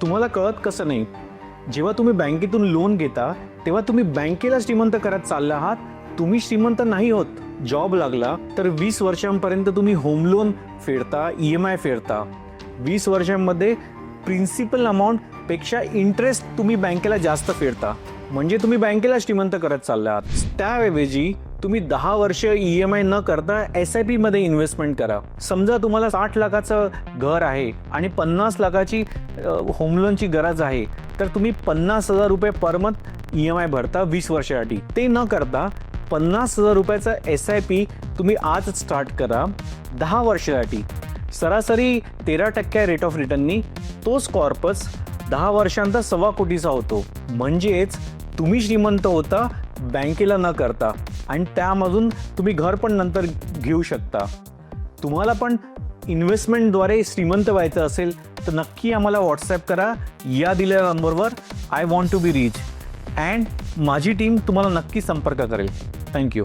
तुम्हाला कळत कसं नाही, जेव्हा तुम्ही बँकेतून लोन घेता तेव्हा तुम्ही बँकेला श्रीमंत करत चालला आहात. तुम्ही श्रीमंत नाही होत. जॉब लागला तर 20 वर्षांपर्यंत तुम्ही होम लोन फेडता, EMI फेडता. 20 वर्षांमध्ये प्रिन्सिपल अमाऊंट पेक्षा इंटरेस्ट तुम्ही बँकेला जास्त फेडता, म्हणजे तुम्ही बँकेला श्रीमंत करत चालला आहात. त्याऐवजी तुम्ही 10 वर्ष EMI न करता SIP मध्ये इन्व्हेस्टमेंट करा. समजा तुम्हाला 60 लाखाचं घर आहे आणि 50 लाखाची होम लोनची गरज आहे, तर तुम्ही 50,000 रुपये पर मंथ EMI भरता 20 वर्षासाठी. ते न करता 50,000 रुपयाचा SIP तुम्ही आज स्टार्ट करा 10 वर्षासाठी. सरासरी 13% रेट ऑफ रिटर्ननी तोच कॉर्पस 10 वर्षांचा 1.25 कोटीचा होतो. म्हणजेच तुम्ही श्रीमंत होता बँकेला न करता, आणि त्यामधून तुम्ही घर पण नंतर घेऊ शकता. तुम्हाला पण इन्व्हेस्टमेंटद्वारे श्रीमंत व्हायचं असेल तर नक्की आम्हाला व्हॉट्सॲप करा या दिलेल्या नंबरवर. I want to be rich, and माझी टीम तुम्हाला नक्की संपर्क करेल. थँक्यू.